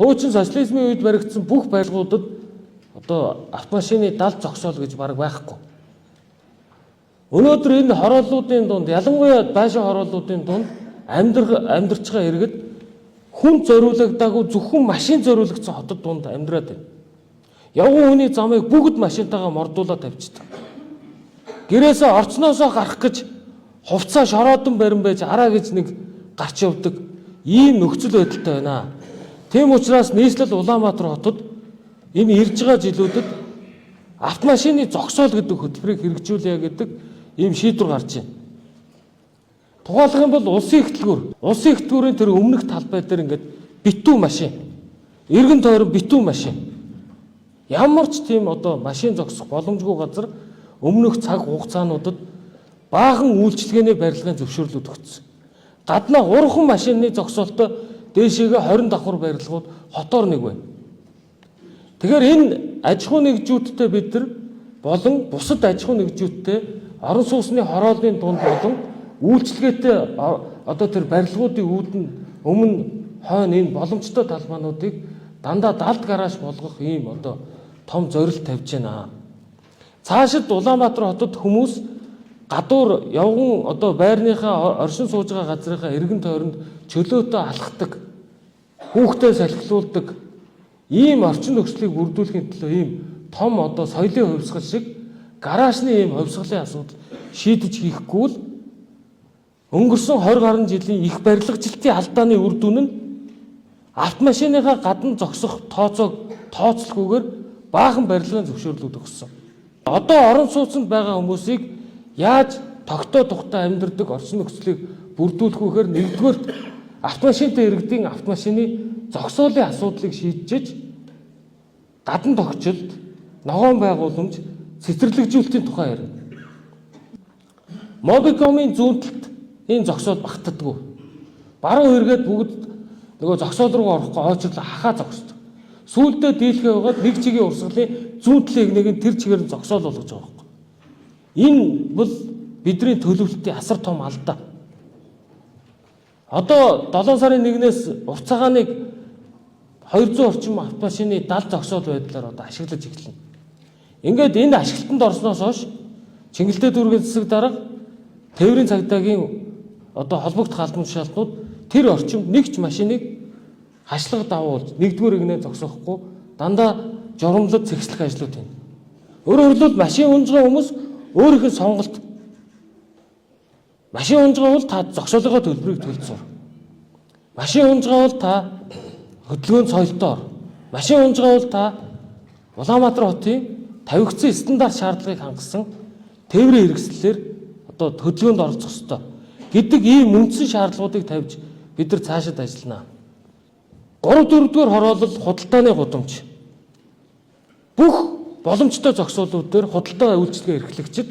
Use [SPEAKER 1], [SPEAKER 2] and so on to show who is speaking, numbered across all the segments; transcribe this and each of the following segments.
[SPEAKER 1] Хуучин социализмын үед баригдсан бүх барилгуудад одоо автомашины далд зогсоол гэж бараг байхгүй. Өнөөдөр энэ хорооллуудын дунд, ялангуяа байшин хорооллуудын дунд амьдарч байгаа иргэд хүн зориулагдаагүй зөвхөн машин зориулагдсан хотод дунд амьдраад байна. Явган хүний замыг бүгд машинтайгаа мордуулаад тавьчихдаг. Гэрээсээ орчноосоо гарах гэж хувцас шороодон барин байж араа гэж нэг гарч явдаг ийм нөхцөл байдалтай байна. Тийм учраас нийслэл Улаанбаатар хотод энэ ирж байгаа жилүүдэд автомашины зогсоол гэдэг хөтөлбөрийг хэрэгжүүлэе гэдэг ийм шийдвэр гарч байна. Тухайлах юм бол улсын ихтлгүүрийн тэр өмнөх талбай дээр ингээд битүү машин, эргэн тойрон битүү машин. Ямар ч тийм одоо машин зогсох боломжгүй газар өмнөх цаг хугацаануудад баахан үйлчилгээний барилгын зөвшөөрлүүд өгсөн. Гаднаа 3 машины зогсоолтой дээшээгээ 20 давхар барилгууд хотоор нэг байна. Тэгэхээр энэ аж ахуй нэгжүүдтэй бид нар болон бусад аж ахуй нэгжүүдтэй орон сууцны хорооллын дунд болон үйлчилгээтэй одоо тэр барилгуудын үүдэн өмнө хойно энэ боломжтой талбайнуудыг дандаа далд гараж болгох ийм одоо том зорилт тавьж байна. Цаашид Улаанбаатар хотод хүмүүс гадуур явган одоо байрныхаа оршин сууж байгаа газрынхаа эргэн тойронд чөлөөтэй алхдаг, хүүхдээ салхилуулдаг ийм орчин нөхцөлийг бүрдүүлэхийн төлөө ийм том одоо соёлын хувьсгал шиг гараажны ийм хувьсгалын асуудал шийдэж хийхгүй л өнгөрсөн 20 гаруй жилийн их барилгачлалтын алдааны үр дүн нь автомашиныхаа гадна зогсох тооцоолгүйгээр баахан барилгын зөвшөөрлүүд өгсөн. Одоо орон сууцнд байгаа хүмүүсийг яаж тогтоо тухтай амьдардаг орчин нөхцөлийг бүрдүүлэх вэхээр нэгдүгээрт автомашинтай иргэдийн автомашины зогсоолын асуудлыг шийдэж гадна тогтчлт, ногоон байгууламж, цэцэрлэгжүүлэлтийн тухай ярина. Мобикомын зүүнтэлд энэ зогсоол багтдаггүй. Баруун эргээд бүгд нөгөө зогсоол руу орохгүй ойчрлоо хахаа зогсдог. Сүүлдээ дийлхээ байгаад нэг чигийн урсгалын зүүнтлийг нэг нь тэр чигээр нь зогсоол болгож байгаа байхгүй. Энэ бол бидний төлөвлөлтийн асар том алдаа. Одоо 7 сарын 1-ээс уртцаагааныг 200 орчим автомашины далд зогсоол байдлаар одоо ашиглаж эхэлнэ. Ингээд энэ ашиглалтанд орсноос хойш Чингэлтэй дүүргийн засаг дарга тээврийн цагдаагийн одоо холбогдох албан тушаалтнууд тэр орчим нэг ч машиныг хашлага давуулж нэгдүгээр игнээ зогсоохгүй дандаа журамлаж цэгцлэх ажлууд байна. Өөрөөр хэлбэл машин унж байгаа хүмүүс өөрийнх нь сонголт. Машин унж байгаа бол та зогсоолгоо төлбөрийг төлж сур. Машин унж байгаа бол та хөдөлгөөнд соёлтоор. Машин унж байгаа бол та Улаанбаатар хотын тавигдсан стандарт шаардлагыг хангасан тээврийн хэрэгслэлээр одоо хөдөлгөөнд оролцох ёстой гэдэг ийм үндсэн шаардлагуудыг тавьж бид нар цаашид ажиллана. 3-4-р хороолол худалдааны гудамж. Бүх боломжтой зогсоолууд дээр худалдаа үйлчилгээ эрхлэгчид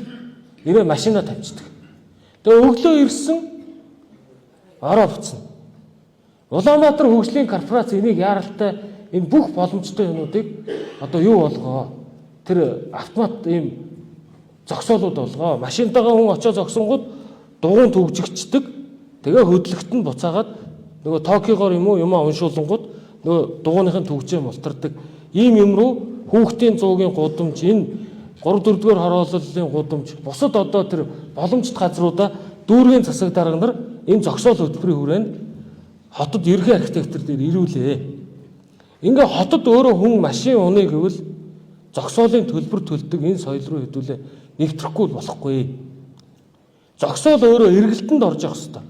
[SPEAKER 1] нэрээ машинаа тавьчихдаг. Тэгээ өглөө ирсэн ороо буцна. Улаанбаатар хөгжлийн корпорац энийг яаралтай энэ бүх боломжтой юмнуудыг одоо юу болгоо? Тэр автомат ийм зогсоолууд болгоо. Машинтайгаа хүн очиж зогсонгууд дугуун төгжигчдэг. Тэгээ хөдлөлт нь буцаагаад нөгөө токигоор юм уншуулангууд нөгөө дугууныхын төгжээ мултардаг. Ийм юм руу хүүхдийн зуугийн гудамж, энэ 3-4-р хорооллын гудамж, бусад одоо тэр боломжит газруудаа дүүргийн засаг дарга нар энэ зогсоол хөтөлбөрийн хүрээнд хотод ерхий архитектор дээр ирүүлээ. Ингээ хотод өөрөө хүн машин унаа гэвэл зогсоолын төлбөр төлдөг энэ соёл руу хэдүүлээ нэвтрэхгүй болохгүй. Зогсоол өөрөө эргэлтэнд орж явах хэрэгтэй.